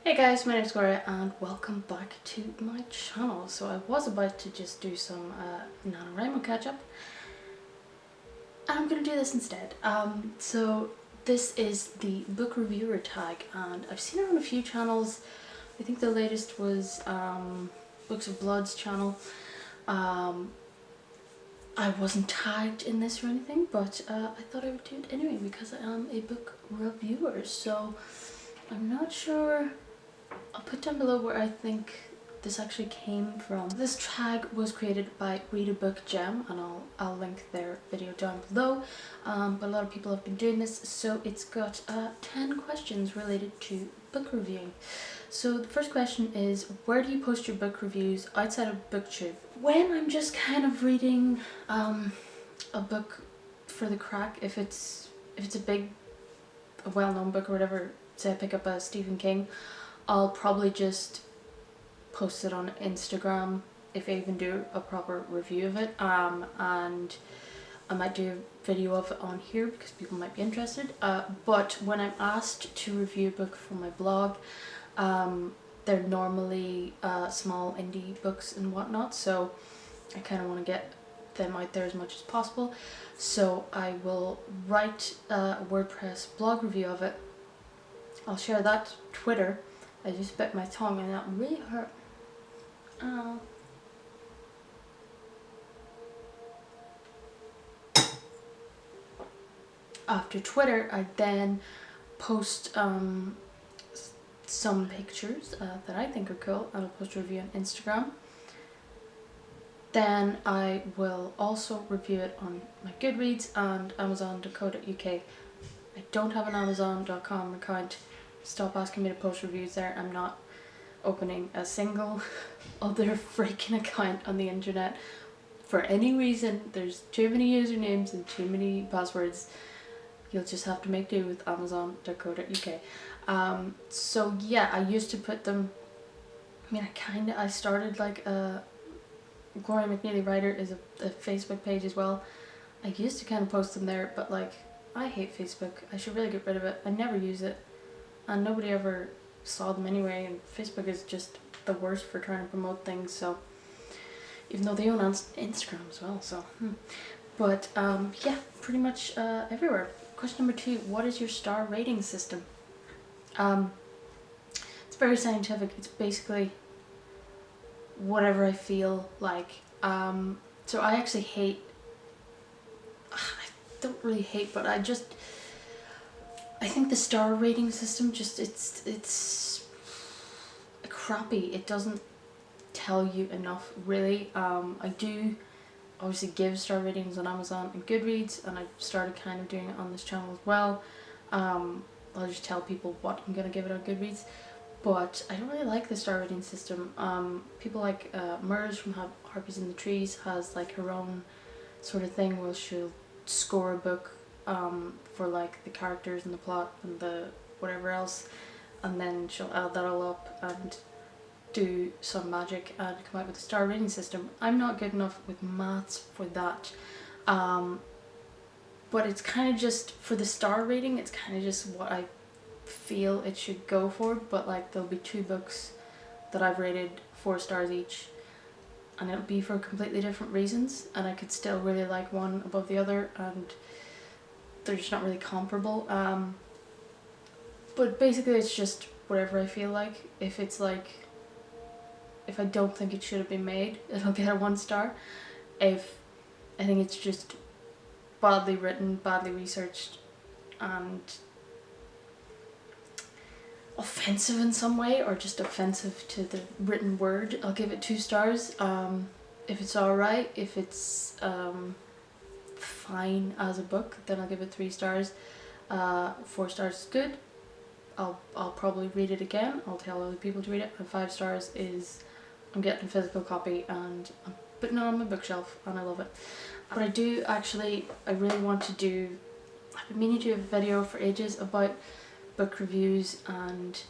Hey guys, my name is Gloria and welcome back to my channel. So I was about to just do some NaNoWriMo catch up and I'm going to do this instead. So this is the book reviewer tag and I've seen it on a few channels. I think the latest was Books of Blood's channel. I wasn't tagged in this or anything, but I thought I would do it anyway because I am a book reviewer. So I'm not sure. I'll put down below where I think this actually came from. This tag was created by Read a Book Gem and I'll link their video down below. But a lot of people have been doing this, so it's got 10 questions related to book reviewing. So the first question is, where do you post your book reviews outside of BookTube? When I'm just kind of reading a book for the crack, if it's a well-known book or whatever, say I pick up a Stephen King, I'll probably just post it on Instagram if I even do a proper review of it, and I might do a video of it on here because people might be interested. But when I'm asked to review a book for my blog, they're normally small indie books and whatnot, so I kind of want to get them out there as much as possible. So I will write a WordPress blog review of it. I'll share that Twitter. I just bit my tongue and that really hurt. After Twitter, I then post some pictures that I think are cool, and I'll post a review on Instagram. Then I will also review it on my Goodreads and Amazon.co.uk. I don't have an Amazon.com account. Stop asking me to post reviews there. I'm not opening a single other freaking account on the internet for any reason. There's too many usernames and too many passwords. You'll just have to make do with Amazon.co.uk. So yeah, I used to put them, I started like Gloria McNeely Writer is a Facebook page as well. I used to kind of post them there, but like, I hate Facebook. I should really get rid of it. I never use it. And nobody ever saw them anyway, and Facebook is just the worst for trying to promote things, so even though they own Instagram as well, so but yeah, pretty much everywhere. Question number 2, what is your star rating system? It's very scientific. It's basically whatever I feel like. So I actually I don't really hate, but I think the star rating system just it's crappy. It doesn't tell you enough, really. I do obviously give star ratings on Amazon and Goodreads, and I've started kind of doing it on this channel as well. I'll just tell people what I'm gonna give it on Goodreads, but I don't really like the star rating system. People like Murs from Harpies in the Trees has like her own sort of thing where she'll score a book for like the characters and the plot and the whatever else, and then she'll add that all up and do some magic and come out with a star rating system. I'm not good enough with maths for that, but it's kind of just, for the star rating, it's kind of just what I feel it should go for. But like, there'll be 2 books that I've rated 4 stars each, and it'll be for completely different reasons, and I could still really like one above the other, and they're just not really comparable. But basically it's just whatever I feel like. If it's like, if I don't think it should have been made, it'll get a 1 star. If I think it's just badly written, badly researched, and offensive in some way, or just offensive to the written word, I'll give it 2 stars. If it's alright, if it's fine as a book, then I'll give it 3 stars. 4 stars is good. I'll probably read it again. I'll tell other people to read it. And 5 stars is, I'm getting a physical copy and I'm putting it on my bookshelf and I love it. But I really want to do, I've been meaning to do a video for ages about book reviews and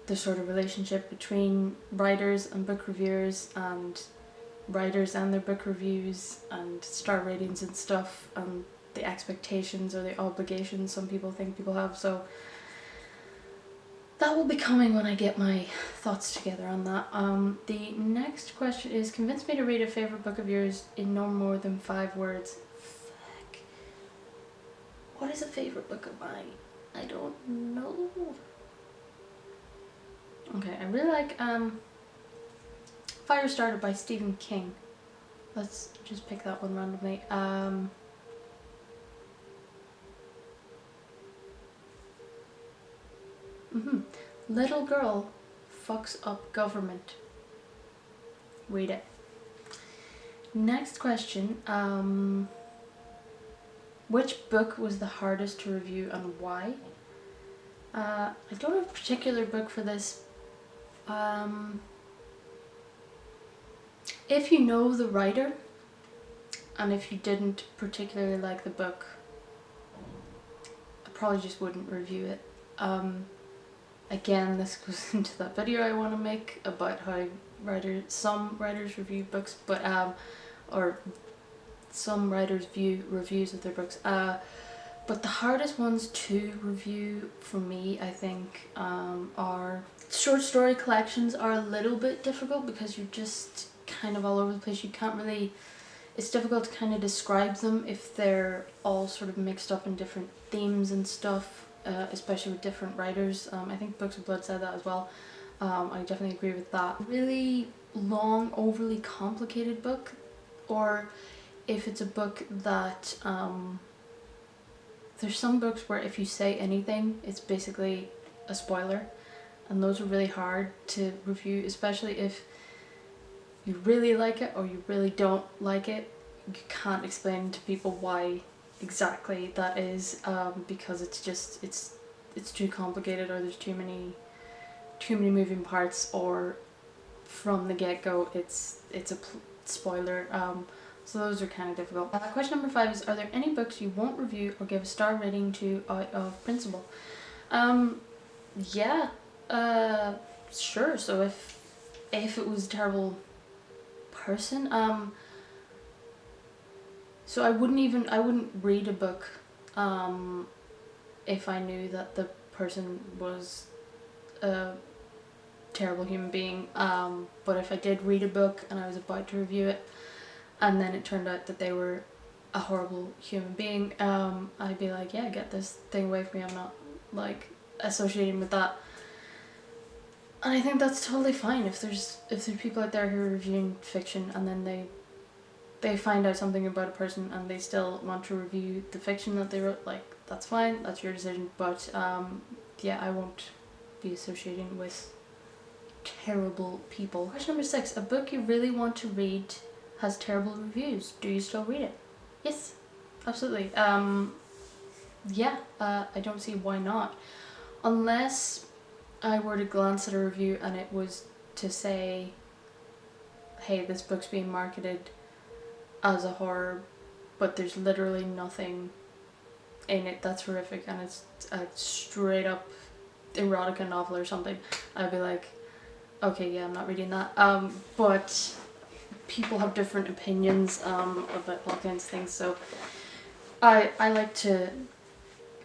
the sort of relationship between writers and book reviewers, and writers and their book reviews, and star ratings and stuff, and the expectations or the obligations some people think people have. So that will be coming when I get my thoughts together on that. The next question is, convince me to read a favorite book of yours in no more than 5 words. Fuck. What is a favorite book of mine? I don't know. Okay, I really like Firestarter by Stephen King. Let's just pick that one randomly. Little Girl Fucks Up Government. Read it. Next question. Which book was the hardest to review and why? I don't have a particular book for this. If you know the writer, and if you didn't particularly like the book, I probably just wouldn't review it. Again, this goes into that video I want to make about how some writers review books, but or some writers view reviews of their books. But the hardest ones to review for me, I think, are short story collections. Are a little bit difficult because you're just kind of all over the place. You can't really, it's difficult to kind of describe them if they're all sort of mixed up in different themes and stuff, especially with different writers. I think Books of Blood said that as well. I definitely agree with that. Really long, overly complicated book, or if it's a book that there's some books where if you say anything it's basically a spoiler, and those are really hard to review, especially if you really like it or you really don't like it. You can't explain to people why exactly that is, because it's just it's too complicated, or there's too many moving parts, or from the get-go it's a spoiler. So those are kind of difficult. Question number 5 is, are there any books you won't review or give a star rating to out of principle? Yeah, sure. So if it was a terrible person, so I wouldn't read a book if I knew that the person was a terrible human being. But if I did read a book and I was about to review it, and then it turned out that they were a horrible human being, I'd be like, yeah, get this thing away from me, I'm not like associating with that. And I think that's totally fine if there's people out there who are reviewing fiction and then they find out something about a person and they still want to review the fiction that they wrote. Like, that's fine, that's your decision, but yeah, I won't be associating with terrible people. Question number 6, a book you really want to read has terrible reviews. Do you still read it? Yes, absolutely. Yeah, I don't see why not. Unless I were to glance at a review and it was to say, hey, this book's being marketed as a horror, but there's literally nothing in it that's horrific and it's a straight up erotica novel or something, I'd be like, okay, yeah, I'm not reading that. But people have different opinions about all kinds of things, so I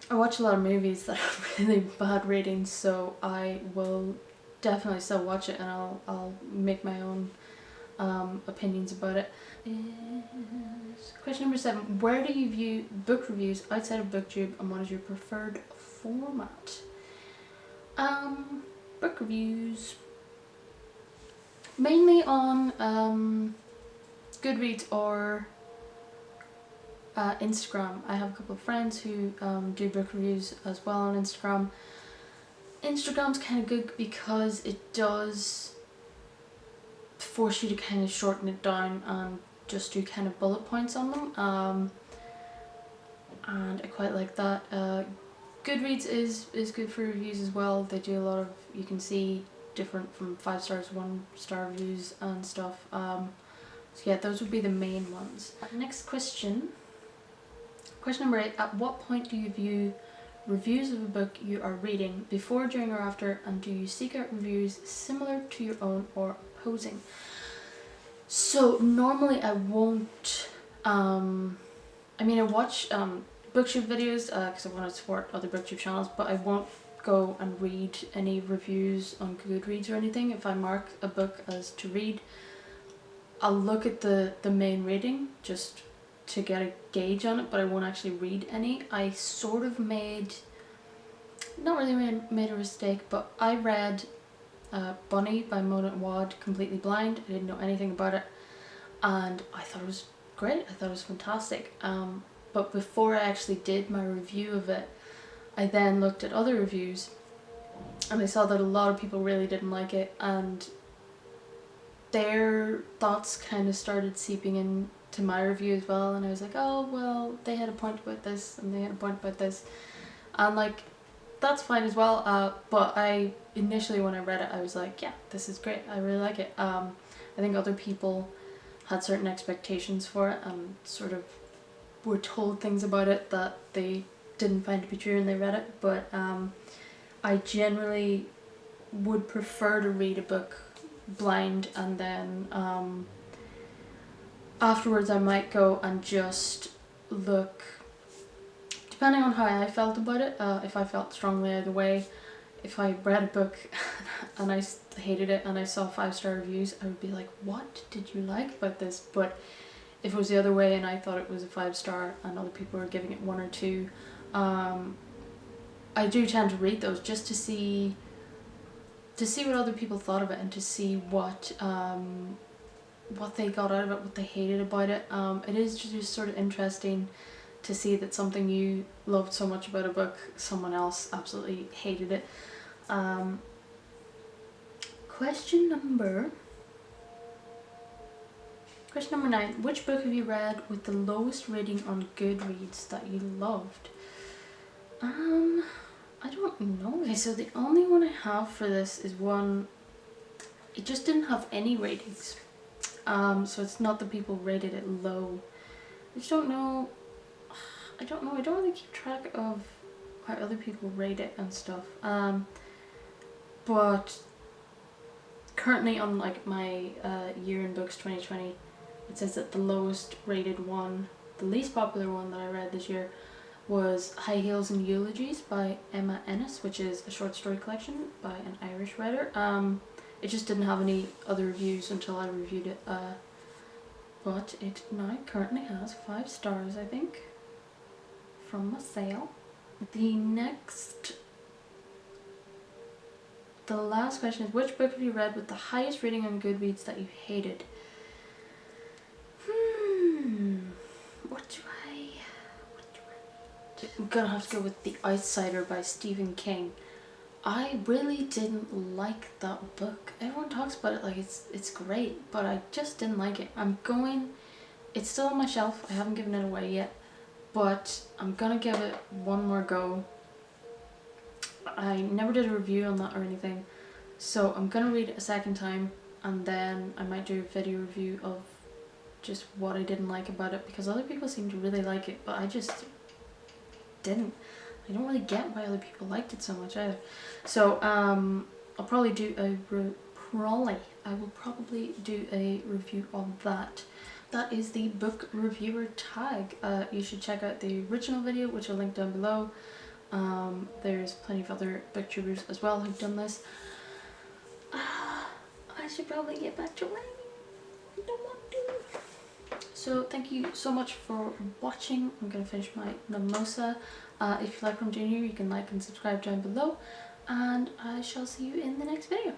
watch a lot of movies that have really bad ratings, so I will definitely still watch it and I'll make my own opinions about it. Question number 7, where do you view book reviews outside of BookTube, and what is your preferred format? Book reviews mainly on Goodreads or Instagram. I have a couple of friends who do book reviews as well on Instagram. Instagram's kind of good because it does force you to kind of shorten it down and just do kind of bullet points on them, and I quite like that. Goodreads is good for reviews as well. They do a lot of, you can see different from 5 stars, 1-star reviews and stuff. So yeah, those would be the main ones. Next question. Question number 8. At what point do you view reviews of a book you are reading, before, during or after, and do you seek out reviews similar to your own or opposing? So normally I won't, I mean, I watch BookTube videos because I want to support other BookTube channels, but I won't go and read any reviews on Goodreads or anything. If I mark a book as to read, I'll look at the main rating just to get a gauge on it, but I won't actually read any. I sort of not really made a mistake, but I read Bunny by Mona Wad completely blind. I didn't know anything about it, and I thought it was great. I thought it was fantastic. But before I actually did my review of it, I then looked at other reviews, and I saw that a lot of people really didn't like it, and their thoughts kind of started seeping into my review as well, and I was like, oh well, they had a point about this and they had a point about this, and like, that's fine as well, but I initially, when I read it, I was like, yeah, this is great, I really like it. I think other people had certain expectations for it and sort of were told things about it that they didn't find to be true and they read it, but I generally would prefer to read a book blind, and then afterwards I might go and just look, depending on how I felt about it, if I felt strongly either way. If I read a book and I hated it and I saw 5-star reviews, I would be like, what did you like about this? But if it was the other way and I thought it was a 5-star and other people were giving it 1 or 2, I do tend to read those just to see what other people thought of it, and to see what they got out of it, what they hated about it. It is just sort of interesting to see that something you loved so much about a book, someone else absolutely hated it. Question number 9. Which book have you read with the lowest rating on Goodreads that you loved? I don't know. Okay, so the only one I have for this is one, it just didn't have any ratings. So it's not that people rated it low. I just don't know. I don't really keep track of how other people rate it and stuff. But currently on like my year in books 2020, it says that the lowest rated one, the least popular one that I read this year, was High Heels and Eulogies by Emma Ennis, which is a short story collection by an Irish writer. It just didn't have any other reviews until I reviewed it, but it now currently has 5 stars, I think, from a sale. The last question is, which book have you read with the highest rating on Goodreads that you hated? What do I I'm gonna have to go with The Outsider by Stephen King. I really didn't like that book. Everyone talks about it like it's great, but I just didn't like it. It's still on my shelf, I haven't given it away yet, but I'm gonna give it one more go. I never did a review on that or anything, so I'm gonna read it a second time, and then I might do a video review of just what I didn't like about it, because other people seem to really like it, but I just didn't. I don't really get why other people liked it so much either. So I'll probably do I will probably do a review on that. That is the book reviewer tag. You should check out the original video, which I'll link down below. There's plenty of other booktubers as well who've done this. I should probably get back to writing. I don't want to. So thank you so much for watching. I'm going to finish my mimosa. If you like what I'm doing here, you can like and subscribe down below, and I shall see you in the next video.